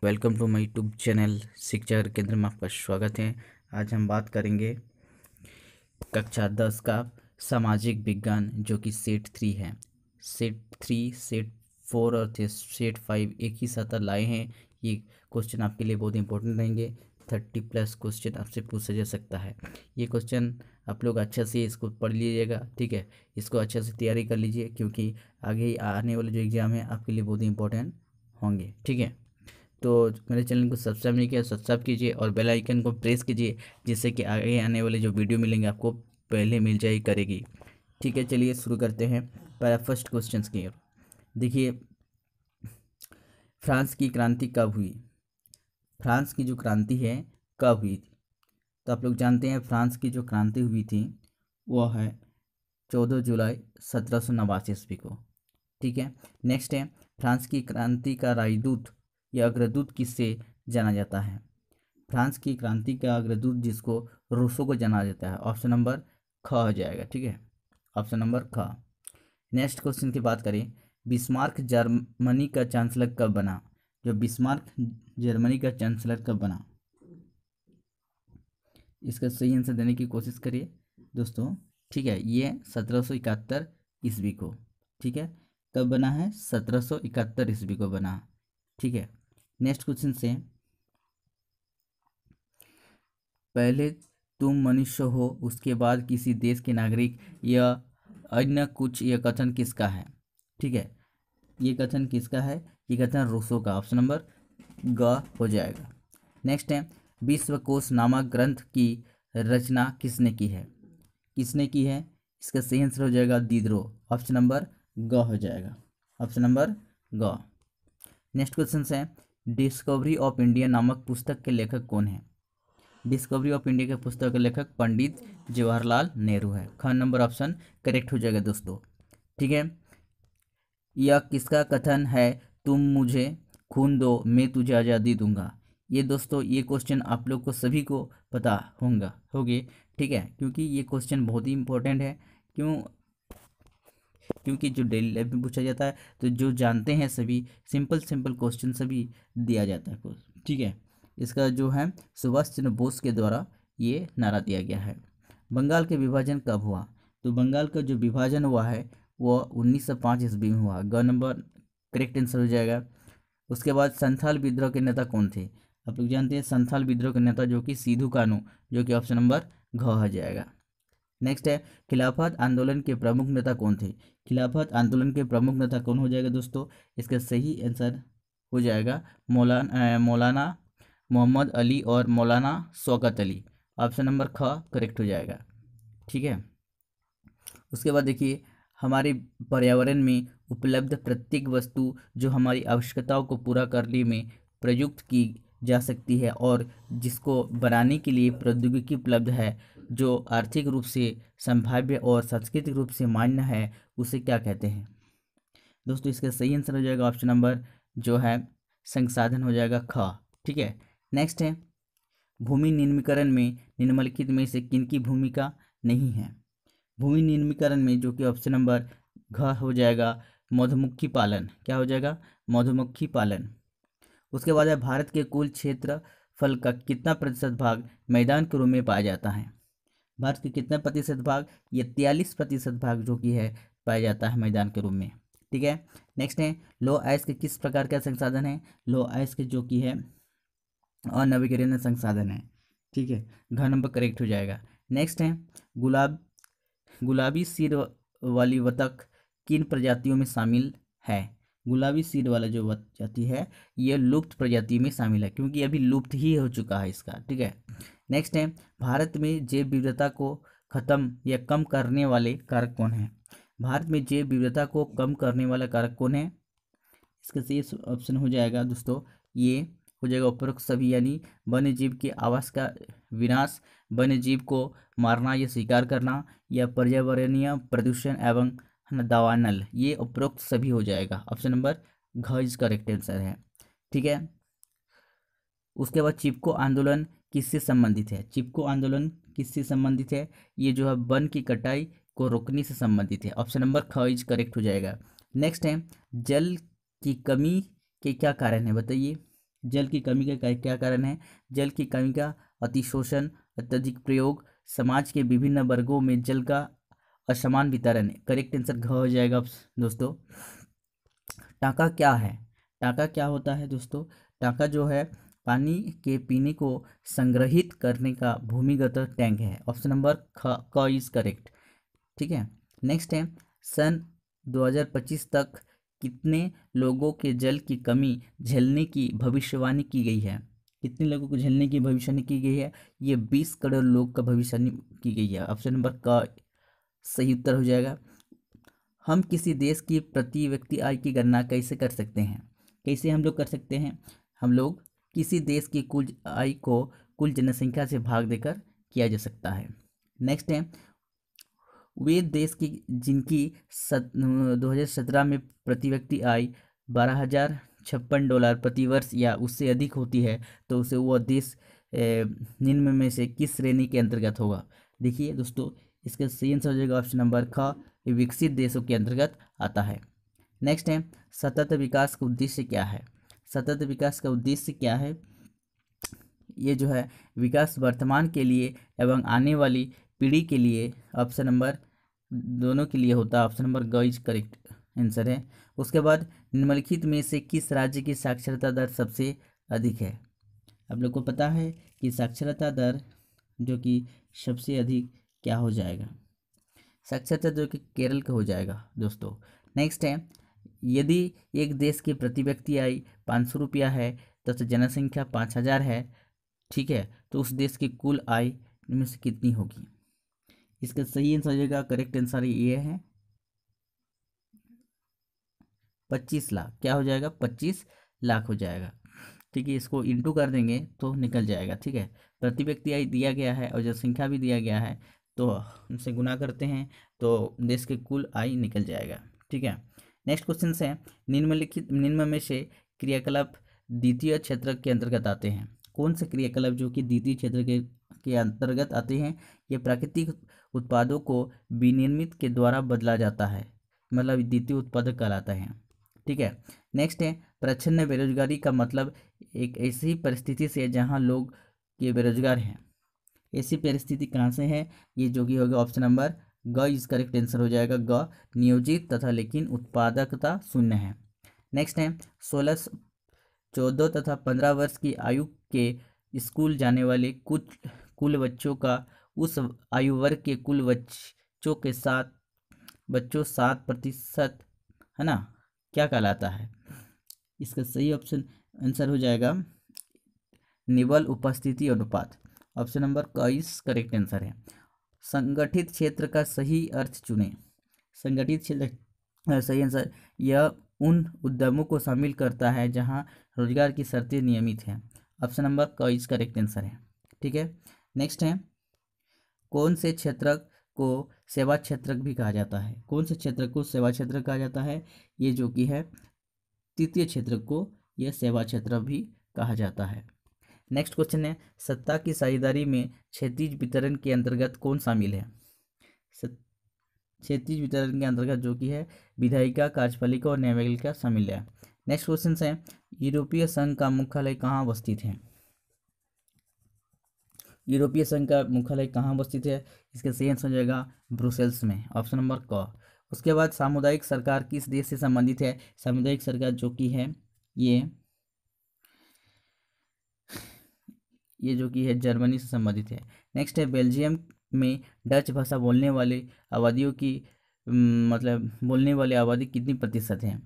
Welcome to my YouTube channel Shiksha Kendra में आपका स्वागत है। आज हम बात करेंगे कक्षा 10 का सामाजिक विज्ञान जो कि सेट 3 है। सेट 3, सेट 4 और सेट 5 एक ही साथ लाए हैं। ये क्वेश्चन आपके लिए बहुत इंपॉर्टेंट रहेंगे। 30+ क्वेश्चन आपसे पूछा जा सकता है। ये क्वेश्चन आप लोग अच्छा से इसको पढ़ लीजिएगा, ठीक है। इसको अच्छे से तैयारी कर लीजिए क्योंकि आगे आने वाले जो एग्ज़ाम है आपके लिए बहुत इंपॉर्टेंट होंगे, ठीक है। तो मेरे चैनल को सब्सक्राइब नहीं किया, सब्सक्राइब कीजिए और बेल आइकन को प्रेस कीजिए, जिससे कि आगे आने वाले जो वीडियो मिलेंगे आपको पहले मिल जाए करेगी, ठीक है। चलिए शुरू करते हैं पहला फर्स्ट क्वेश्चन की ओर। देखिए, फ्रांस की क्रांति कब हुई? फ्रांस की जो क्रांति है कब हुई थी? तो आप लोग जानते हैं फ्रांस की जो क्रांति हुई थी वह है 14 जुलाई 1789 ईस्वी को, ठीक है। नेक्स्ट है, फ्रांस की क्रांति का राजदूत या अग्रदूत किससे जाना जाता है? फ्रांस की क्रांति का अग्रदूत जिसको रूसो को जाना जाता है। ऑप्शन नंबर ख हो जाएगा, ठीक है। ऑप्शन नंबर ख। नेक्स्ट क्वेश्चन की बात करें, बिस्मार्क जर्मनी का चांसलर कब बना? जो बिस्मार्क जर्मनी का चांसलर कब बना, इसका सही आंसर देने की कोशिश करिए दोस्तों, ठीक है। ये 1771 ईस्वी को, ठीक है। कब बना है? 1771 ईस्वी को बना, ठीक है। नेक्स्ट क्वेश्चन से, पहले तुम मनुष्य हो उसके बाद किसी देश के नागरिक या अन्य कुछ, यह कथन किसका है? ठीक है, ये कथन किसका है? ये कथन रूसो का। ऑप्शन नंबर ग हो जाएगा। नेक्स्ट है, विश्वकोश नामक ग्रंथ की रचना किसने की है? किसने की है? इसका सही आंसर हो जाएगा दिदरो। ऑप्शन नंबर ग हो जाएगा। ऑप्शन नंबर ग। नेक्स्ट क्वेश्चन है, डिस्कवरी ऑफ इंडिया नामक पुस्तक के लेखक कौन है? डिस्कवरी ऑफ इंडिया के पुस्तक के लेखक पंडित जवाहरलाल नेहरू है। ख नंबर ऑप्शन करेक्ट हो जाएगा दोस्तों, ठीक है। यह किसका कथन है, तुम मुझे खून दो मैं तुझे आज़ादी दूंगा? ये दोस्तों, ये क्वेश्चन आप लोग को सभी को पता होगे, ठीक है, क्योंकि ये क्वेश्चन बहुत ही इंपॉर्टेंट है। क्योंकि जो डेली लाइफ में पूछा जाता है, तो जो जानते हैं सभी सिंपल सिंपल क्वेश्चन सभी दिया जाता है, ठीक है। इसका जो है सुभाष चंद्र बोस के द्वारा ये नारा दिया गया है। बंगाल के विभाजन कब हुआ? तो बंगाल का जो विभाजन हुआ है वह 1905 ईस्वी में हुआ। ग नंबर करेक्ट आंसर हो जाएगा। उसके बाद संथाल विद्रोह के नेता कौन थे? आप लोग जानते हैं संथाल विद्रोह के नेता जो कि सिद्धू कानू, जो कि ऑप्शन नंबर घ हो जाएगा। नेक्स्ट है, खिलाफत आंदोलन के प्रमुख नेता कौन थे? खिलाफत आंदोलन के प्रमुख नेता कौन हो जाएगा दोस्तों? इसका सही आंसर हो जाएगा मौलाना मोहम्मद अली और मौलाना शौकत अली। ऑप्शन नंबर ख करेक्ट हो जाएगा, ठीक है। उसके बाद देखिए, हमारे पर्यावरण में उपलब्ध प्रत्येक वस्तु जो हमारी आवश्यकताओं को पूरा करने में प्रयुक्त की जा सकती है और जिसको बनाने के लिए प्रौद्योगिकी उपलब्ध है, जो आर्थिक रूप से संभाव्य और सांस्कृतिक रूप से मान्य है, उसे क्या कहते हैं दोस्तों? इसका सही आंसर हो जाएगा ऑप्शन नंबर जो है संसाधन हो जाएगा ख, ठीक है। नेक्स्ट है, भूमि निर्मीकरण में निम्नलिखित में से किनकी भूमिका नहीं है? भूमि निर्मीकरण में जो कि ऑप्शन नंबर घ हो जाएगा मधुमक्खी पालन। क्या हो जाएगा? मधुमक्खी पालन। उसके बाद है, भारत के कुल क्षेत्रफल का कितना प्रतिशत भाग मैदान के रूप में पाया जाता है? भारत के कितना प्रतिशत भाग? ये 43% भाग जो कि है पाया जाता है मैदान के रूप में, ठीक है। नेक्स्ट है, लो आयस के किस प्रकार का संसाधन है? लो आयस के जो कि है अनवीकरणीय संसाधन है, ठीक है। घ नंबर करेक्ट हो जाएगा। नेक्स्ट है, गुलाबी सिर वाली बतख किन प्रजातियों में शामिल है? गुलाबी सिर वाला जो प्रजाति है ये लुप्त प्रजाति में शामिल है, क्योंकि अभी लुप्त ही हो चुका है इसका, ठीक है। नेक्स्ट है, भारत में जैव विविधता को खत्म या कम करने वाले कारक कौन है? भारत में जैव विविधता को कम करने वाला कारक कौन है? इसका सही ऑप्शन हो जाएगा दोस्तों, ये हो जाएगा उपरोक्त सभी, यानी वन्य जीव के आवास का विनाश, वन्य जीव को मारना या शिकार करना, या पर्यावरणीय प्रदूषण एवं दावानल, ये उपरोक्त सभी हो जाएगा। ऑप्शन नंबर घ इज करेक्ट आंसर है, ठीक है। उसके बाद चिपको आंदोलन किससे संबंधित है? चिपको आंदोलन किससे संबंधित है? ये जो है वन की कटाई को रोकने से संबंधित है। ऑप्शन नंबर ख इज करेक्ट हो जाएगा। नेक्स्ट है, जल की कमी के क्या कारण है बताइए? जल की कमी का क्या कारण है? जल की कमी का अतिशोषण, अत्यधिक प्रयोग, समाज के विभिन्न वर्गों में जल का असमान वितरण है। करेक्ट आंसर घ हो जाएगा दोस्तों। टाँका क्या है? टाँका क्या होता है दोस्तों? टाँका जो है पानी के पीने को संग्रहित करने का भूमिगत टैंक है। ऑप्शन नंबर क इज करेक्ट। ठीक है, नेक्स्ट है, सन 2025 तक कितने लोगों के जल की कमी झेलने की भविष्यवाणी की गई है? कितने लोगों को झेलने की भविष्यवाणी की गई है? ये 20 करोड़ लोग का भविष्यवाणी की गई है। ऑप्शन नंबर का सही उत्तर हो जाएगा। हम किसी देश की प्रति व्यक्ति आय की गणना कैसे कर सकते हैं? कैसे हम लोग कर सकते हैं? हम लोग किसी देश की कुल आय को कुल जनसंख्या से भाग देकर किया जा सकता है। नेक्स्ट है, वे देश की जिनकी 2017 में प्रति व्यक्ति आय $12,056 प्रति वर्ष या उससे अधिक होती है तो उसे वह देश निम्न में से किस श्रेणी के अंतर्गत होगा? देखिए दोस्तों, इसका सही आंसर हो जाएगा ऑप्शन नंबर ख, विकसित देशों के अंतर्गत आता है। नेक्स्ट है, सतत विकास का उद्देश्य क्या है? सतत विकास का उद्देश्य क्या है? ये जो है विकास वर्तमान के लिए एवं आने वाली पीढ़ी के लिए, ऑप्शन नंबर दोनों के लिए होता है। ऑप्शन नंबर ग इज करेक्ट आंसर है। उसके बाद निम्नलिखित में से किस राज्य की साक्षरता दर सबसे अधिक है? आप लोग को पता है कि साक्षरता दर जो कि सबसे अधिक क्या हो जाएगा? साक्षरता जो कि केरल का हो जाएगा दोस्तों। नेक्स्ट है, यदि एक देश की प्रति व्यक्ति आय 500 रुपया है तथा जनसंख्या 5000 है, ठीक है, तो उस देश की कुल आय में से कितनी होगी? इसका सही आंसर हो जाएगा, करेक्ट आंसर ये है 25 लाख। क्या हो जाएगा? 25 लाख हो जाएगा। ठीक है, इसको इंटू कर देंगे तो निकल जाएगा। ठीक है, प्रति व्यक्ति आय दिया गया है और जनसंख्या भी दिया गया है, तो उनसे गुना करते हैं तो देश के कुल आय निकल जाएगा। ठीक है, नेक्स्ट क्वेश्चन है, निम्न में से क्रियाकलाप द्वितीय क्षेत्र के अंतर्गत आते हैं? कौन से क्रियाकलाप जो कि द्वितीय क्षेत्र के अंतर्गत आते हैं? ये प्राकृतिक उत्पादों को विनिर्मित के द्वारा बदला जाता है, मतलब द्वितीय उत्पादक कहलाता है। ठीक है, नेक्स्ट है, प्रच्छन्न बेरोजगारी का मतलब एक ऐसी परिस्थिति से जहां लोग ये बेरोजगार हैं। ऐसी परिस्थिति कहाँ से है? ये जो कि होगा ऑप्शन नंबर ग इज करेक्ट आंसर हो जाएगा। ग, नियोजित तथा लेकिन उत्पादकता शून्य है। नेक्स्ट है, 16, 14 तथा 15 वर्ष की आयु के स्कूल जाने वाले कुल बच्चों का उस आयु वर्ग के कुल बच्चों के साथ 7% है ना, क्या कहलाता है? इसका सही ऑप्शन आंसर हो जाएगा निबल उपस्थिति अनुपात। ऑप्शन नंबर क इस करेक्ट आंसर है। संगठित क्षेत्र का सही अर्थ चुनें। संगठित क्षेत्र सही आंसर, यह उन उद्यमों को शामिल करता है जहां रोजगार की शर्तें नियमित हैं। ऑप्शन नंबर क इस करेक्ट आंसर है। ठीक है, नेक्स्ट है, कौन से क्षेत्र को सेवा क्षेत्र भी कहा जाता है? कौन से क्षेत्र को सेवा क्षेत्र कहा जाता है? ये जो कि है तृतीय क्षेत्र को यह सेवा क्षेत्र भी कहा जाता है। नेक्स्ट क्वेश्चन है, सत्ता की साझेदारी में क्षैतिज वितरण के अंतर्गत कौन शामिल है? क्षैतिज वितरण के अंतर्गत जो कि है विधायिका, कार्यपालिका और न्यायपालिका शामिल है। नेक्स्ट क्वेश्चन है, यूरोपीय संघ का मुख्यालय कहाँ अवस्थित है? यूरोपीय संघ का मुख्यालय कहाँ अवस्थित है? इसका सही आंसर हो जाएगा ब्रुसेल्स में। ऑप्शन नंबर क। उसके बाद सामुदायिक सरकार किस देश से संबंधित है? सामुदायिक सरकार जो कि है ये जो कि है जर्मनी से संबंधित है। नेक्स्ट है, बेल्जियम में डच भाषा बोलने वाले आबादियों की मतलब बोलने वाली आबादी कितनी प्रतिशत है?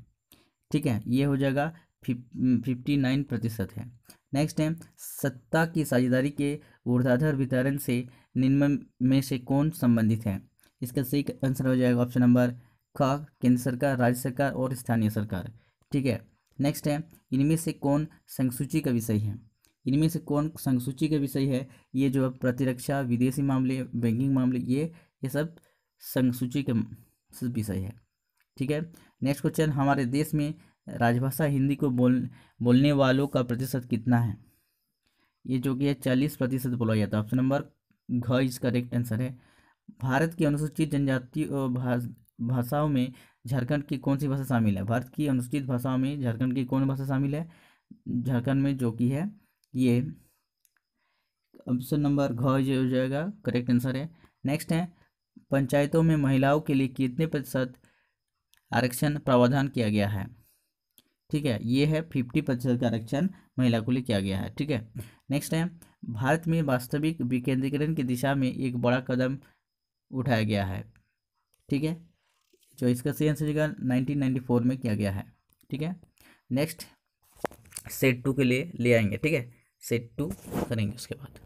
ठीक है, ये हो जाएगा 59% है। नेक्स्ट है, सत्ता की साझेदारी के ऊर्ध्वाधर वितरण से निम्न में से कौन संबंधित है? इसका सही आंसर हो जाएगा ऑप्शन नंबर ख, केंद्र सरकार, राज्य सरकार और स्थानीय सरकार। ठीक है, नेक्स्ट है, इनमें से कौन संसूची का विषय है? इनमें से कौन संसूची का विषय है? ये जो प्रतिरक्षा, विदेशी मामले, बैंकिंग मामले, ये सब संसूची का विषय है। ठीक है, नेक्स्ट क्वेश्चन, हमारे देश में राजभाषा हिंदी को बोलने वालों का प्रतिशत कितना है? ये जो कि है 40% बोला जाता है। ऑप्शन नंबर घ इस करेक्ट आंसर है। भारत की अनुसूचित जनजाति भाषाओं में झारखंड की कौन सी भाषा शामिल है? भारत की अनुसूचित भाषाओं में झारखंड की कौन भाषा शामिल है? झारखंड में, जो कि है ये ऑप्शन नंबर घ जो हो जाएगा करेक्ट आंसर है। नेक्स्ट है, पंचायतों में महिलाओं के लिए कितने प्रतिशत आरक्षण प्रावधान किया गया है? ठीक है, ये है 50% का आरक्षण महिला को लिए किया गया है। ठीक है, नेक्स्ट है, भारत में वास्तविक विकेंद्रीकरण की दिशा में एक बड़ा कदम उठाया गया है। ठीक है, जो इसका सही आंसर होगा 1994 में किया गया है। ठीक है, नेक्स्ट सेट 2 के लिए ले आएंगे। ठीक है, सेट 2 करेंगे उसके बाद।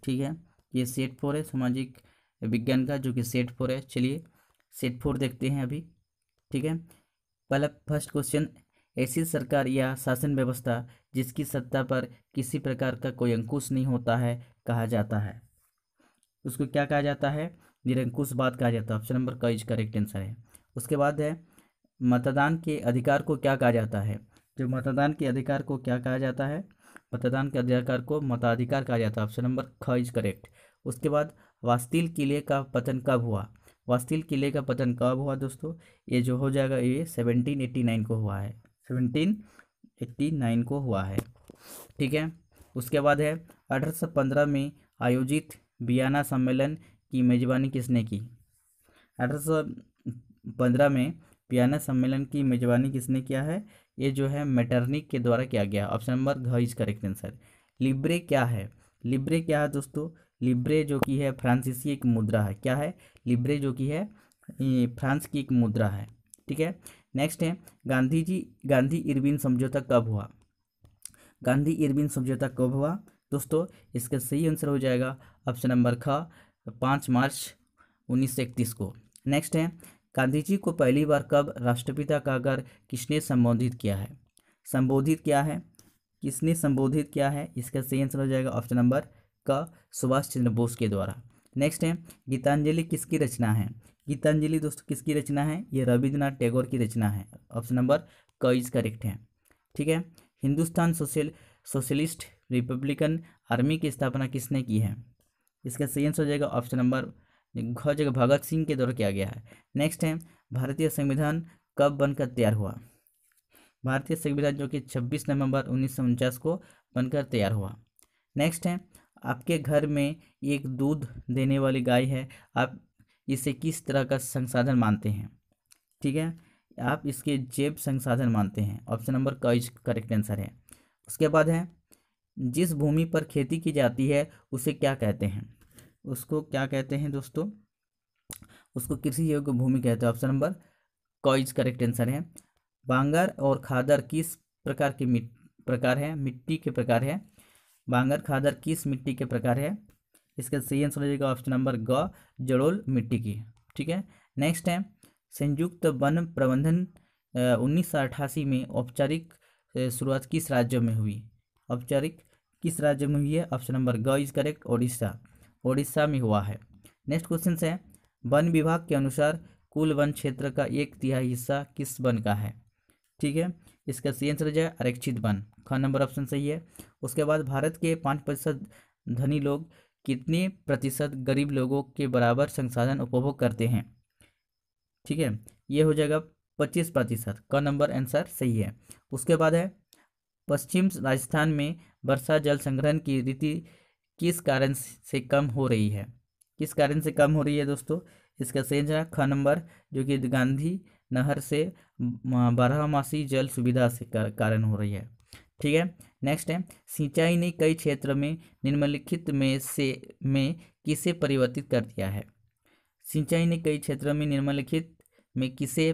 ठीक है, ये सेट 4 है सामाजिक विज्ञान का, जो कि सेट 4 है। चलिए सेट 4 देखते हैं अभी। ठीक है, पहला फर्स्ट क्वेश्चन, ऐसी सरकार या शासन व्यवस्था जिसकी सत्ता पर किसी प्रकार का कोई अंकुश नहीं होता है कहा जाता है? उसको क्या कहा जाता है? निरंकुशवाद कहा जाता है। ऑप्शन नंबर क इज करेक्ट आंसर है। उसके बाद है, मतदान के अधिकार को क्या कहा जाता है? जो मतदान के अधिकार को क्या कहा जाता है? मतदान के अधिकार को मताधिकार कहा जाता है। ऑप्शन नंबर ख इज करेक्ट। उसके बाद, वास्तिल किले का पतन कब हुआ? वास्तिल किले का पतन कब हुआ दोस्तों? ये जो हो जाएगा, ये 1789 को हुआ है। 1789 को हुआ है। ठीक है, उसके बाद है, 1815 में आयोजित वियना सम्मेलन की मेजबानी किसने की? 1815 में वियना सम्मेलन की मेजबानी किसने किया है? ये जो है मेटरनिक के द्वारा किया गया। ऑप्शन नंबर घ इज करेक्ट आंसर। लिब्रे क्या है? लिब्रे क्या है दोस्तों? लिब्रे जो कि है फ्रांसीसी एक मुद्रा है। क्या है? लिब्रे जो कि है ये फ्रांस की एक मुद्रा है। ठीक है, नेक्स्ट है, गांधी इरविन समझौता कब हुआ? गांधी इरविन समझौता कब हुआ दोस्तों? इसका सही आंसर हो जाएगा ऑप्शन नंबर ख 5 मार्च 1931 को। नेक्स्ट है, गांधी जी को पहली बार कब राष्ट्रपिता कहकर किसने संबोधित किया है? संबोधित किया है, किसने संबोधित किया है? इसका सही आंसर हो जाएगा ऑप्शन नंबर क सुभाष चंद्र बोस के द्वारा। नेक्स्ट है, गीतांजलि किसकी रचना है? गीतांजलि दोस्तों किसकी रचना है? ये रविन्द्रनाथ टैगोर की रचना है। ऑप्शन नंबर क इज करेक्ट है। ठीक है, हिंदुस्तान सोशलिस्ट रिपब्लिकन आर्मी की स्थापना किसने की है? इसका सही आंसर हो जाएगा ऑप्शन नंबर घ जगह भगत सिंह के द्वारा किया गया है। नेक्स्ट है, भारतीय संविधान कब बनकर तैयार हुआ? भारतीय संविधान जो कि 26 नवंबर 1949 को बनकर तैयार हुआ। नेक्स्ट है, आपके घर में एक दूध देने वाली गाय है, आप इसे किस तरह का संसाधन मानते हैं? ठीक है, आप इसके जैव संसाधन मानते हैं। ऑप्शन नंबर क इज करेक्ट आंसर है। उसके बाद है, जिस भूमि पर खेती की जाती है उसे क्या कहते हैं? उसको क्या कहते हैं दोस्तों? उसको कृषि योग्य भूमि कहते हैं। ऑप्शन नंबर क इज करेक्ट आंसर है। बांगर और खादर किस प्रकार की प्रकार है, मिट्टी के प्रकार है? बांगर खादर किस मिट्टी के प्रकार है? इसका सही आंसर हो जाएगा ऑप्शन नंबर ग जलोढ़ मिट्टी की। ठीक है, नेक्स्ट है, संयुक्त वन प्रबंधन 1988 में औपचारिक शुरुआत किस राज्य में हुई? औपचारिक किस राज्य में हुई है? ऑप्शन नंबर ग इज करेक्ट, ओडिशा। ओडिशा में हुआ है। नेक्स्ट क्वेश्चन है, वन विभाग के अनुसार कुल वन क्षेत्र का 1/3 हिस्सा किस वन का है? ठीक है, इसका सही आंसर हो जाए आरक्षित वन। ख नंबर ऑप्शन सही है। उसके बाद, भारत के 5% धनी लोग कितने प्रतिशत गरीब लोगों के बराबर संसाधन उपभोग करते हैं? ठीक है, ये हो जाएगा 25%। क नंबर आंसर सही है। उसके बाद है, पश्चिम राजस्थान में वर्षा जल संग्रहण की रीति किस कारण से कम हो रही है? किस कारण से कम हो रही है दोस्तों? इसका सही आंसर है ख नंबर, जो कि गांधी नहर से बारहमासी जल सुविधा से कारण हो रही है। ठीक है, नेक्स्ट है, सिंचाई ने कई क्षेत्र में निम्नलिखित में किसे परिवर्तित कर दिया है? सिंचाई ने कई क्षेत्रों में निम्नलिखित में किसे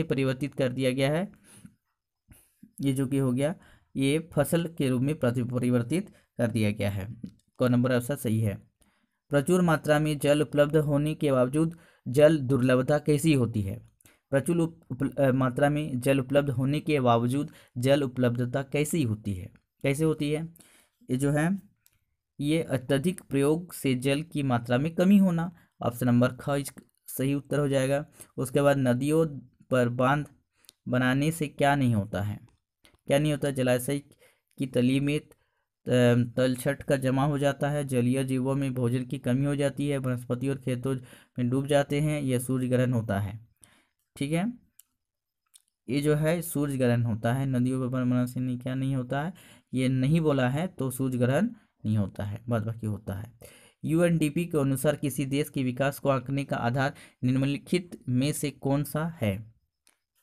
परिवर्तित कर दिया गया है? ये जो कि हो गया, ये फसल के रूप में परिवर्तित कर दिया गया है। क नंबर आंसर सही है। प्रचुर मात्रा में जल उपलब्ध होने के बावजूद जल दुर्लभता कैसी होती है? प्रचुर मात्रा में जल उपलब्ध होने के बावजूद जल उपलब्धता कैसी होती है? कैसे होती है? ये जो है, ये अत्यधिक प्रयोग से जल की मात्रा में कमी होना। ऑप्शन नंबर ख सही उत्तर हो जाएगा। उसके बाद, नदियों पर बांध बनाने से क्या नहीं होता है? क्या नहीं होता? जलाशय की तली में तलछट का जमा हो जाता है, जलीय जीवों में भोजन की कमी हो जाती है, वनस्पति और खेतों में डूब जाते हैं, यह सूर्य ग्रहण होता है। ठीक है, ये जो है सूर्य ग्रहण होता है। नदियों पर बनना से नहीं, क्या नहीं होता है, ये नहीं बोला है तो सूर्य ग्रहण नहीं होता है, बाद बाकी होता है। यूएनडीपी के अनुसार किसी देश के विकास को आंकने का आधार निम्नलिखित में से कौन सा है।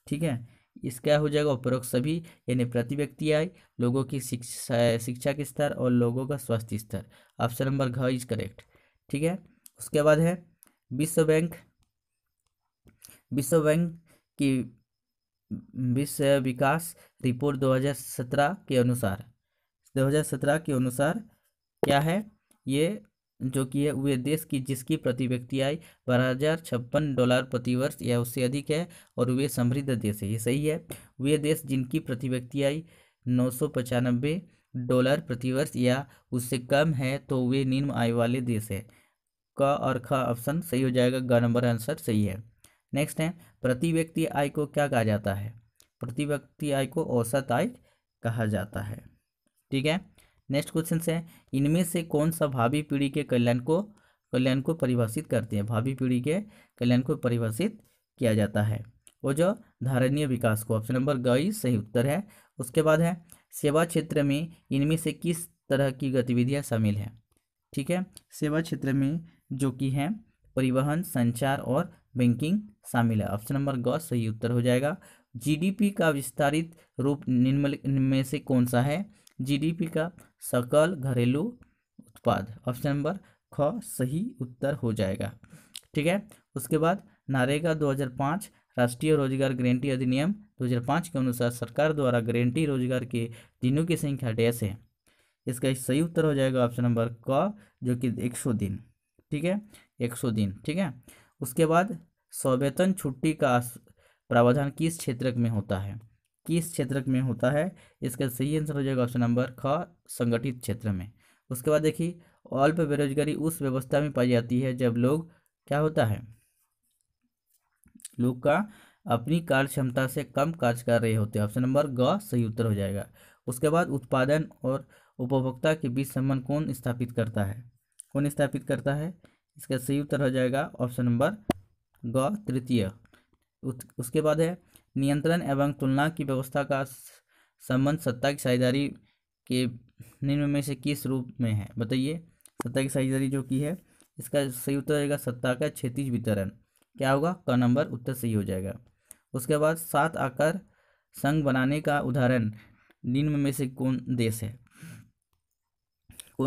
ठीक है, इसका हो जाएगा उपरोक्त सभी, यानी प्रति व्यक्ति आय, लोगों की शिक्षा के स्तर और लोगों का स्वास्थ्य स्तर। ऑप्शन नंबर घ इज करेक्ट। ठीक है, उसके बाद है विश्व बैंक की विश्व विकास रिपोर्ट 2017 के अनुसार क्या है, ये जो कि है वे देश की जिसकी प्रति व्यक्ति आय $12,056 प्रति वर्ष या उससे अधिक है और वे समृद्ध देश है, ये सही है। वे देश जिनकी प्रति व्यक्ति आय $995 प्रति वर्ष या उससे कम है तो वे निम्न आय वाले देश है। क और ख ऑप्शन सही हो जाएगा, ग नंबर आंसर सही है। नेक्स्ट है प्रति व्यक्ति आय को क्या कहा जाता है। प्रति व्यक्ति आय को औसत आय कहा जाता है। ठीक है, नेक्स्ट क्वेश्चन है इनमें से कौन सा भावी पीढ़ी के कल्याण को परिभाषित करते हैं। भावी पीढ़ी के कल्याण को परिभाषित किया जाता है वो जो धारणीय विकास को। ऑप्शन नंबर ग ही सही उत्तर है। उसके बाद है सेवा क्षेत्र में इनमें से किस तरह की गतिविधियां शामिल हैं। ठीक है, सेवा क्षेत्र में जो कि है परिवहन, संचार और बैंकिंग शामिल है। ऑप्शन नंबर ग सही उत्तर हो जाएगा। जीडीपी का विस्तारित रूप निम्न में से कौन सा है। जीडीपी का सकल घरेलू उत्पाद। ऑप्शन नंबर ख सही उत्तर हो जाएगा। ठीक है, उसके बाद नरेगा 2005 राष्ट्रीय रोजगार गारंटी अधिनियम 2005 के अनुसार सरकार द्वारा गारंटी रोजगार के दिनों की संख्या डैश है। इसका सही उत्तर हो जाएगा ऑप्शन नंबर क जो कि 100 दिन। ठीक है, 100 दिन। ठीक है, उसके बाद सवेतन छुट्टी का प्रावधान किस क्षेत्र में होता है। किस क्षेत्र में होता है, इसका सही आंसर हो जाएगा ऑप्शन नंबर ख संगठित क्षेत्र में। उसके बाद देखिए अल्प बेरोजगारी उस व्यवस्था में पाई जाती है जब लोग क्या होता है, लोग का अपनी कार्य क्षमता से कम कार्य कर रहे होते हैं। ऑप्शन नंबर ग सही उत्तर हो जाएगा। उसके बाद उत्पादन और उपभोक्ता के बीच संबंध कौन स्थापित करता है, इसका सही उत्तर हो जाएगा ऑप्शन नंबर ग तृतीय। उसके बाद है नियंत्रण एवं तुलना की व्यवस्था का संबंध सत्ता की साझेदारी के निम्न में से किस रूप में है। बताइए, सत्ता की साझेदारी जो की है, इसका सही उत्तर हो जाएगा सत्ता का क्षैतिज वितरण। क्या होगा, क नंबर उत्तर सही हो जाएगा। उसके बाद 7 आकार संघ बनाने का उदाहरण निम्न में से कौन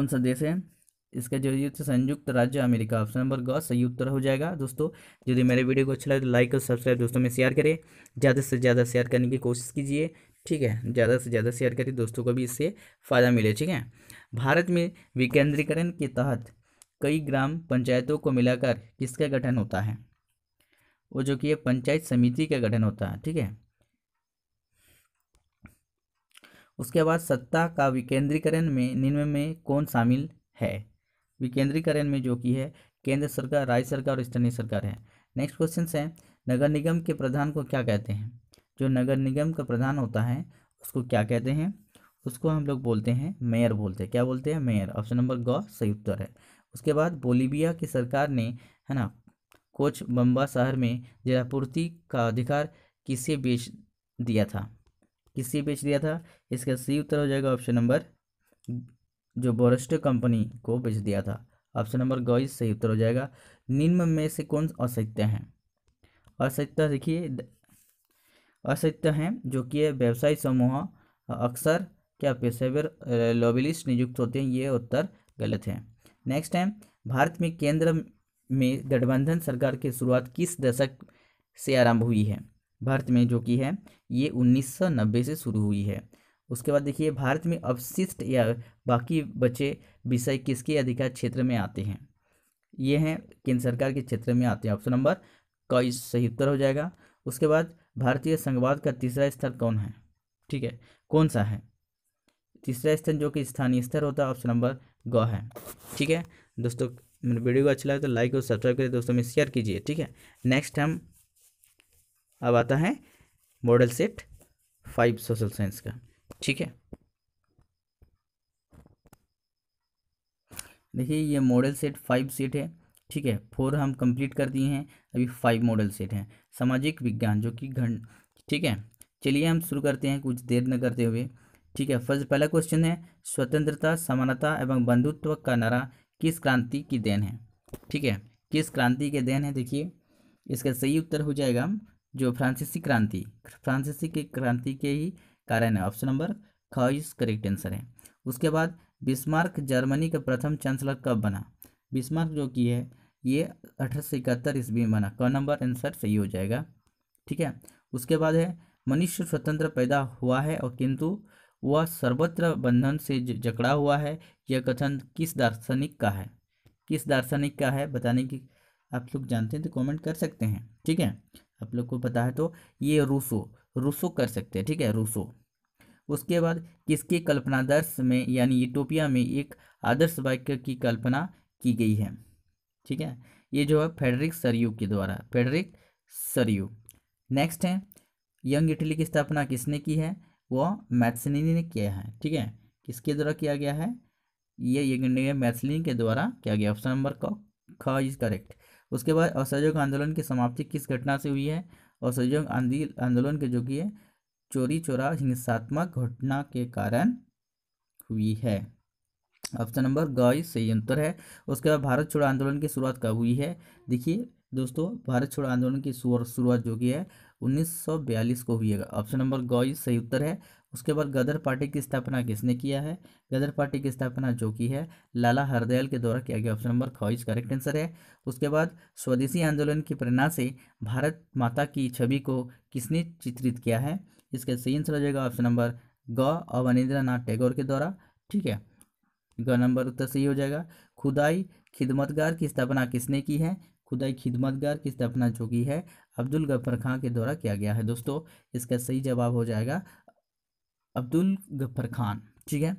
सा देश है। इसका जो संयुक्त राज्य अमेरिका। ऑप्शन नंबर ग सही उत्तर हो जाएगा। दोस्तों यदि मेरे वीडियो को अच्छा लगे तो लाइक और सब्सक्राइब दोस्तों में शेयर करें, ज़्यादा से ज़्यादा शेयर करने की कोशिश कीजिए। ठीक है, ज़्यादा से ज़्यादा शेयर करिए, दोस्तों को भी इससे फ़ायदा मिले। ठीक है, भारत में विकेंद्रीकरण के तहत कई ग्राम पंचायतों को मिलाकर किसका गठन होता है। वो जो कि है पंचायत समिति का गठन होता है। ठीक है, उसके बाद सत्ता का विकेंद्रीकरण में निम्न में कौन शामिल है। विकेंद्रीकरण में जो कि है केंद्र सरकार, राज्य सरकार और स्थानीय सरकार है। नेक्स्ट क्वेश्चन है नगर निगम के प्रधान को क्या कहते हैं। जो नगर निगम का प्रधान होता है उसको क्या कहते हैं, उसको हम लोग बोलते हैं मेयर बोलते हैं। क्या बोलते हैं, मेयर। ऑप्शन नंबर ग सही उत्तर है। उसके बाद बोलीविया की सरकार ने है ना कोच बम्बा शहर में जलापूर्ति का अधिकार किसे बेच दिया था। इसका सही उत्तर हो जाएगा ऑप्शन नंबर जो बोरस्टो कंपनी को बेच दिया था। ऑप्शन नंबर ग सही उत्तर हो जाएगा। निम्न में से कौन असत्य है। असत्य देखिए, असत्य हैं जो कि व्यवसायी समूह अक्सर क्या पेशेवर लॉबिलिस्ट नियुक्त होते हैं, ये उत्तर गलत है। नेक्स्ट है भारत में केंद्र में गठबंधन सरकार की शुरुआत किस दशक से आरंभ हुई है। भारत में जो कि है ये 1990 से शुरू हुई है। उसके बाद देखिए भारत में अवशिष्ट या बाकी बचे विषय किसके अधिकार क्षेत्र में आते हैं। ये हैं केंद्र सरकार के क्षेत्र में आते हैं। ऑप्शन नंबर क सही उत्तर हो जाएगा। उसके बाद भारतीय संघवाद का तीसरा स्तर कौन है। ठीक है, कौन सा है तीसरा स्तर जो कि स्थानीय स्तर होता है। ऑप्शन नंबर ग है। ठीक है दोस्तों, मेरे वीडियो को अच्छा लगे तो लाइक और सब्सक्राइब करें, दोस्तों में शेयर कीजिए। ठीक है, नेक्स्ट हम अब आता है मॉडल सेट 5 सोशल साइंस का। ठीक है। देखिए ये मॉडल सेट 5 सेट है, ठीक है, 4 हम कंप्लीट कर दिए हैं, अभी 5 मॉडल सेट हैं। सामाजिक विज्ञान जो कि घन, ठीक है। चलिए हम शुरू करते हैं कुछ देर न करते हुए, ठीक है। फर्स्ट पहला क्वेश्चन है, स्वतंत्रता, समानता एवं बंधुत्व का नारा किस क्रांति की देन है, ठीक है, किस क्रांति के देन है। देखिए इसका सही उत्तर हो जाएगा जो फ्रांसीसी क्रांति, फ्रांसीसी की क्रांति के ही कारण है। ऑप्शन नंबर ख इस करेक्ट आंसर है। उसके बाद बिस्मार्क जर्मनी का प्रथम चांसलर कब बना। बिस्मार्क जो कि है ये 1871 ईस्वी में बना। क नंबर आंसर सही हो जाएगा, ठीक है। उसके बाद है मनुष्य स्वतंत्र पैदा हुआ है और किंतु वह सर्वत्र बंधन से जकड़ा हुआ है, यह कथन किस दार्शनिक का है। किस दार्शनिक का है बताने की आप लोग जानते हैं तो कमेंट कर सकते हैं, ठीक है। आप लोग को पता है तो ये रूसो, रूसो कर सकते हैं, ठीक है, रूसो। उसके बाद किसके कल्पनादर्श में यानी यूटोपिया में एक आदर्श वाक्य की कल्पना की गई है, ठीक है। ये जो है फ्रेडरिक सरियू के द्वारा, फ्रेडरिक सरियू। नेक्स्ट है यंग इटली की स्थापना किसने की है, वह मैथ्सनी ने किया है, ठीक है। किसके द्वारा किया गया है, ये मैथ्सनी के द्वारा किया गया। ऑप्शन नंबर ख इज करेक्ट। उसके बाद असहयोग आंदोलन की समाप्ति किस घटना से हुई है। असहयोग आंदोलन के जो कि है चोरी चोरा हिंसात्मक घटना के कारण हुई है। ऑप्शन नंबर ग सही उत्तर है। उसके बाद भारत छोड़ो आंदोलन की शुरुआत कब हुई है। देखिए दोस्तों भारत छोड़ो आंदोलन की शुरुआत जो की है 1942 को हुई है। ऑप्शन नंबर ग सही उत्तर है। उसके बाद गदर पार्टी की स्थापना किसने किया है। गदर पार्टी की स्थापना जो की है लाला हरदयाल के द्वारा किया गया। ऑप्शन नंबर ख करेक्ट आंसर है। उसके बाद स्वदेशी आंदोलन की प्रेरणा से भारत माता की छवि को किसने चित्रित किया है। इसका सही आंसर हो जाएगा ऑप्शन नंबर ग अवनींद्रनाथ टैगोर के द्वारा, ठीक है। ग नंबर उत्तर सही हो जाएगा। खुदाई खिदमतगार की स्थापना किसने की है। खुदाई खिदमतगार की स्थापना जो की है अब्दुल गफ्फर खां के द्वारा किया गया है। दोस्तों इसका सही जवाब हो जाएगा अब्दुल गफ्फर खान, ठीक है।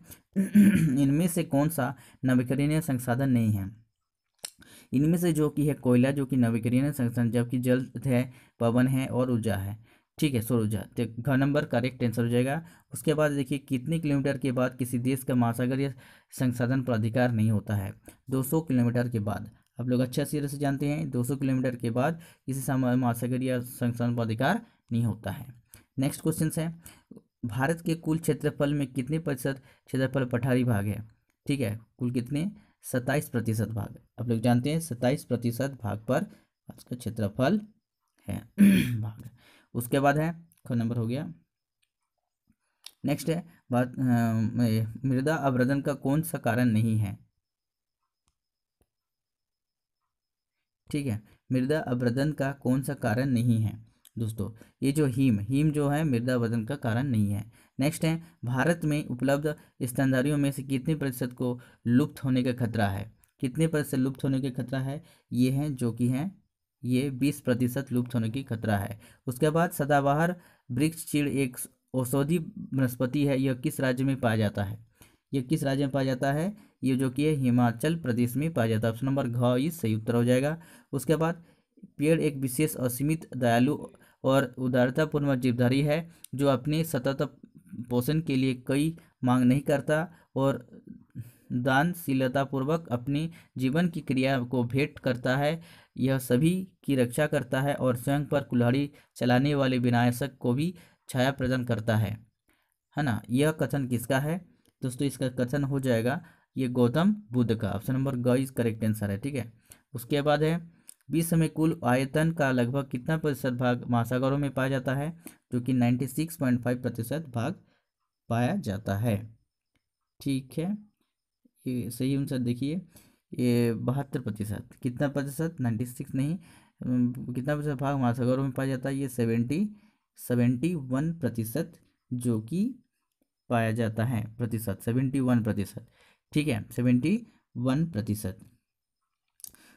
इनमें से कौन सा नवीकरणीय संसाधन नहीं है। इनमें से जो कि है कोयला जो कि नवीकरणीय संसाधन, जबकि जल है, पवन है और ऊर्जा है, ठीक है, सौर ऊर्जा। तो घ नंबर करेक्ट आंसर हो जाएगा। उसके बाद देखिए कितने किलोमीटर के बाद किसी देश का महासागरीय संसाधन पर अधिकार नहीं होता है। 200 किलोमीटर के बाद। आप लोग अच्छा से जानते हैं 200 किलोमीटर के बाद किसी महासागरीय संसाधन पर अधिकार नहीं होता है। नेक्स्ट क्वेश्चन है भारत के कुल क्षेत्रफल में कितने प्रतिशत क्षेत्रफल पठारी भाग है, ठीक है। कुल कितने 27% भाग। आप लोग जानते हैं 27% भाग पर उसका क्षेत्रफल है भाग। उसके बाद है ख नंबर हो गया। नेक्स्ट है बात मृदा अवरदन का कौन सा कारण नहीं है, ठीक है। मृदा अवरदन का कौन सा कारण नहीं है दोस्तों। ये जो हिम जो है मृदा अवरदन का कारण नहीं है। नेक्स्ट है भारत में उपलब्ध स्तनधारियों में से कितने प्रतिशत को लुप्त होने का खतरा है। कितने प्रतिशत लुप्त होने का खतरा है, ये है जो कि है ये 20% लुप्त होने की खतरा है। उसके बाद सदाबहार वृक्ष चीड़ एक औषधि वनस्पति है, यह किस राज्य में पाया जाता है। यह किस राज्य में पाया जाता है, ये जो कि है हिमाचल प्रदेश में पाया जाता है। ऑप्शन नंबर घ इस सही उत्तर हो जाएगा। उसके बाद पेड़ एक विशेष असीमित दयालु और उदारतापूर्ण जीवधारी है जो अपने सतत पोषण के लिए कई मांग नहीं करता और दानशीलतापूर्वक अपनी जीवन की क्रिया को भेंट करता है। यह सभी की रक्षा करता है और स्वयं पर कुल्हाड़ी चलाने वाले विनाशक को भी छाया प्रदान करता है ना। यह कथन किसका है दोस्तों। इसका कथन हो जाएगा ये गौतम बुद्ध का। ऑप्शन नंबर ग इज करेक्ट आंसर है, ठीक है। उसके बाद है विश्व में कुल आयतन का लगभग कितना प्रतिशत भाग महासागरों में पाया जाता है, जो कि 96.5% भाग पाया जाता है, ठीक है। ये सही आंसर देखिए ये 72%। कितना प्रतिशत 96 नहीं, कितना प्रतिशत भाग महासागरों में पाया जाता है, ये 71% जो कि पाया जाता है प्रतिशत, 71%, ठीक है, 71%।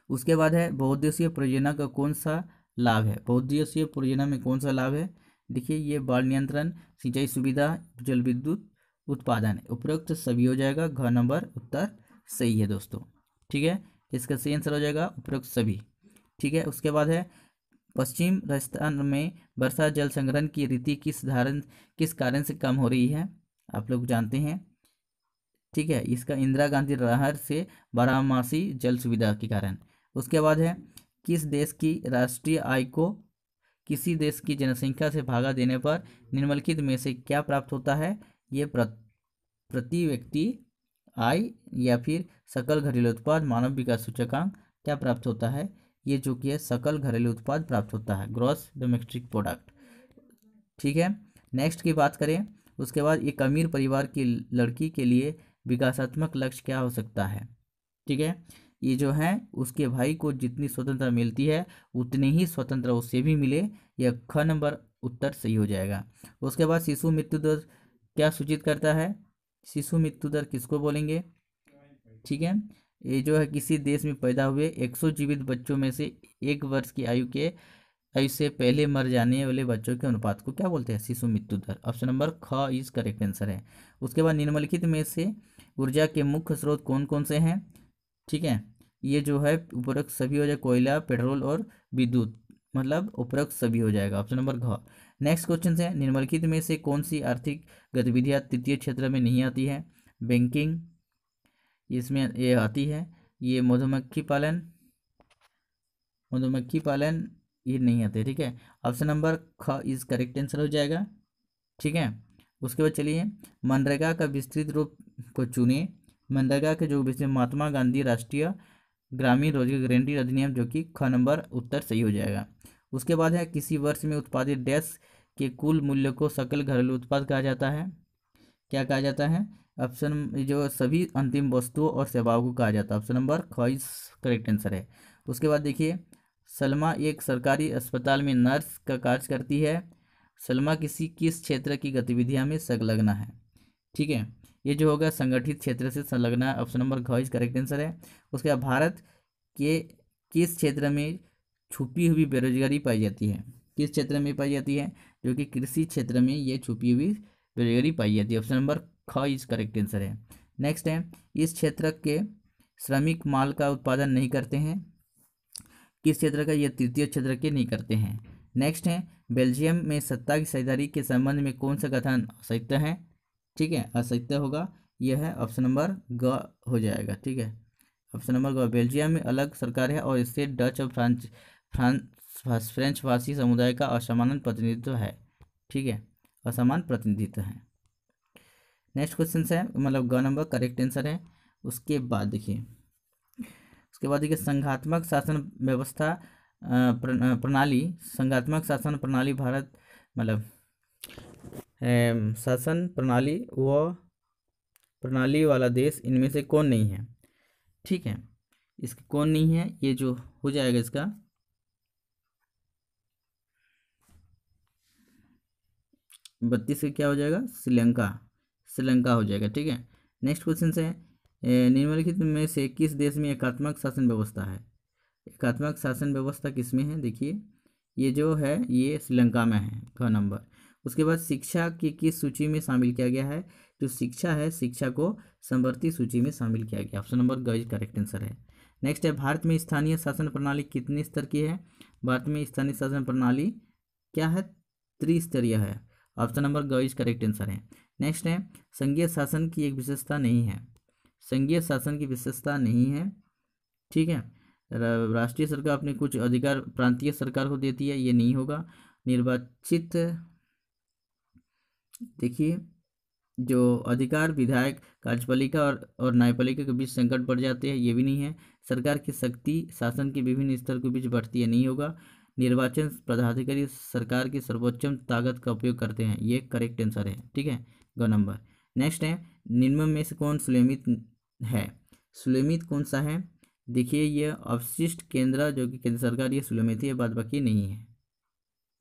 उसके बाद है बहुउद्देशीय परियोजना का कौन सा लाभ है। बहुउद्देशीय परियोजना में कौन सा लाभ है, देखिए ये बाढ़ नियंत्रण, सिंचाई सुविधा, जल विद्युत उत्पादन, उपरोक्त सभी हो जाएगा। घ नंबर उत्तर सही है दोस्तों, ठीक है। इसका सही आंसर हो जाएगा उपरोक्त सभी, ठीक है। उसके बाद है पश्चिम राजस्थान में वर्षा जल संग्रहण की रीति किस कारण से कम हो रही है, आप लोग जानते हैं, ठीक है, इसका इंदिरा गांधी नहर से बारहमासी जल सुविधा के कारण। उसके बाद है किस देश की राष्ट्रीय आय को किसी देश की जनसंख्या से भागा देने पर निम्नलिखित में से क्या प्राप्त होता है? ये प्रति व्यक्ति आय या फिर सकल घरेलू उत्पाद मानव विकास सूचकांक क्या प्राप्त होता है? ये जो कि है सकल घरेलू उत्पाद प्राप्त होता है, ग्रॉस डोमेस्टिक प्रोडक्ट। ठीक है, नेक्स्ट की बात करें, उसके बाद एक अमीर परिवार की लड़की के लिए विकासात्मक लक्ष्य क्या हो सकता है? ठीक है, ये जो है उसके भाई को जितनी स्वतंत्रता मिलती है उतनी ही स्वतंत्रता उसे भी मिले। यह ख नंबर उत्तर सही हो जाएगा। उसके बाद शिशु मृत्यु दर क्या सूचित करता है? शिशु मृत्यु दर किसको बोलेंगे? ठीक है, ये जो है किसी देश में पैदा हुए 100 जीवित बच्चों में से 1 वर्ष की आयु से पहले मर जाने वाले बच्चों के अनुपात को क्या बोलते हैं? शिशु मृत्यु दर। ऑप्शन नंबर ख इज करेक्ट आंसर है। उसके बाद निम्नलिखित में से ऊर्जा के मुख्य स्रोत कौन कौन से हैं? ठीक है, ये जो है उपरोक्त सभी हो जाए, कोयला, पेट्रोल और विद्युत, मतलब उपरोक्त सभी हो जाएगा। ऑप्शन नंबर घ। नेक्स्ट क्वेश्चन है, निम्नलिखित में से कौन सी आर्थिक गतिविधियां तृतीय क्षेत्र में नहीं आती है? बैंकिंग इसमें ये आती है, ये मधुमक्खी पालन ये नहीं आते। ठीक है, ऑप्शन नंबर ख इज करेक्ट आंसर हो जाएगा। ठीक है, उसके बाद चलिए मनरेगा का विस्तृत रूप को चुने। मनरेगा के जो विषय महात्मा गांधी राष्ट्रीय ग्रामीण रोजगार गारंटी अधिनियम, जो कि ख नंबर उत्तर सही हो जाएगा। उसके बाद है किसी वर्ष में उत्पादित डैश के कुल मूल्य को सकल घरेलू उत्पाद कहा जाता है? क्या कहा जाता है? ऑप्शन जो सभी अंतिम वस्तुओं और सेवाओं को कहा जाता है। ऑप्शन नंबर ख इज करेक्ट आंसर है। उसके बाद देखिए सलमा एक सरकारी अस्पताल में नर्स का कार्य करती है। सलमा किस क्षेत्र की गतिविधियां में संलग्न है? ठीक है, ये जो होगा संगठित क्षेत्र से संलग्न है। ऑप्शन नंबर घ इज करेक्ट आंसर है। उसके बाद भारत के किस क्षेत्र में छुपी हुई बेरोजगारी पाई जाती है? किस क्षेत्र में पाई जाती है? जो कि कृषि क्षेत्र में ये छुपी हुई बेरोजगारी पाई जाती है। ऑप्शन नंबर ख इज करेक्ट आंसर है। नेक्स्ट है इस क्षेत्र के श्रमिक माल का उत्पादन नहीं करते हैं। किस क्षेत्र का? ये तृतीय क्षेत्र के नहीं करते हैं। नेक्स्ट है बेल्जियम में सत्ता की साझेदारी के संबंध में कौन सा कथन असत्य है? ठीक है, असत्य होगा, यह है ऑप्शन नंबर ग हो जाएगा। ठीक है, ऑप्शन नंबर ग, बेल्जियम में अलग सरकार है और इससे डच और फ्रेंच भाषी समुदाय का असमान प्रतिनिधित्व है। ठीक है, असमान प्रतिनिधित्व है। नेक्स्ट क्वेश्चन है, मतलब ग नंबर करेक्ट आंसर है। उसके बाद देखिए संघात्मक शासन व्यवस्था प्रणाली, संघात्मक शासन प्रणाली भारत मतलब शासन प्रणाली वाला देश इनमें से कौन नहीं है? ठीक है, इसका कौन नहीं है? ये जो हो जाएगा इसका 32 से क्या हो जाएगा? श्रीलंका हो जाएगा। ठीक है, नेक्स्ट क्वेश्चन है निम्नलिखित में से किस देश में एकात्मक शासन व्यवस्था है? एकात्मक शासन व्यवस्था किस में है? देखिए ये जो है ये श्रीलंका में है, क नंबर। उसके बाद शिक्षा की किस सूची में शामिल किया गया है? जो शिक्षा है, शिक्षा को समवर्ती सूची में शामिल किया गया। ऑप्शन नंबर ग करेक्ट आंसर है। नेक्स्ट है भारत में स्थानीय शासन प्रणाली कितने स्तर की है? भारत में स्थानीय शासन प्रणाली क्या है? त्रिस्तरीय है। ऑप्शन नंबर ग करेक्ट आंसर है। नेक्स्ट है संघीय शासन की एक विशेषता नहीं है। संघीय शासन की विशेषता नहीं है। ठीक है, राष्ट्रीय सरकार अपने कुछ अधिकार प्रांतीय सरकार को देती है, ये नहीं होगा। निर्वाचित देखिए जो अधिकार विधायक कार्यपालिका और न्यायपालिका के बीच संकट बढ़ जाते हैं, ये भी नहीं है। सरकार की शक्ति शासन के विभिन्न स्तर के बीच बढ़ती है, नहीं होगा। निर्वाचन पदाधिकारी सरकार की सर्वोच्च ताकत का उपयोग करते हैं, ये करेक्ट आंसर है। ठीक है, ग नंबर। नेक्स्ट है निम्न में से कौन सुलेमित है? सुलेमित कौन सा है? देखिए ये अवशिष्ट केंद्र जो कि केंद्र सरकार ये सुलेमित है, बाद बाकी नहीं है।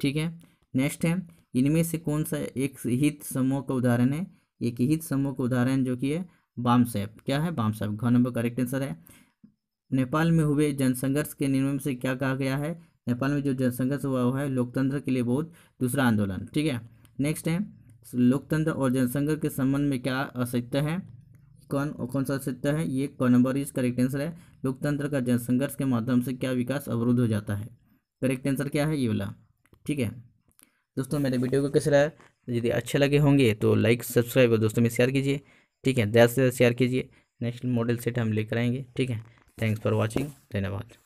ठीक है, नेक्स्ट है इनमें से कौन सा एक हित समूह का उदाहरण है? एक हित समूह का उदाहरण जो कि है बामसेफ। क्या है? बामसेफ, घ नंबर करेक्ट आंसर है। नेपाल में हुए जनसंघर्ष के निर्णय से क्या कहा गया है? नेपाल में जो जनसंघर्ष हुआ है लोकतंत्र के लिए बहुत दूसरा आंदोलन। ठीक है, नेक्स्ट है लोकतंत्र और जनसंघर्ष के संबंध में क्या असत्य है? कौन सा असत्य है? ये क नंबर इज करेक्ट आंसर है। लोकतंत्र का जनसंघर्ष के माध्यम से क्या विकास अवरुद्ध हो जाता है? करेक्ट आंसर क्या है? ये वाला। ठीक है दोस्तों, मेरे वीडियो को कैसे लगा? यदि अच्छे लगे होंगे तो लाइक सब्सक्राइब और दोस्तों में शेयर कीजिए। ठीक है, ज़्यादा से ज़्यादा शेयर कीजिए, नेक्स्ट मॉडल सेट हम लेकर आएंगे। ठीक है, थैंक्स फॉर वॉचिंग, धन्यवाद।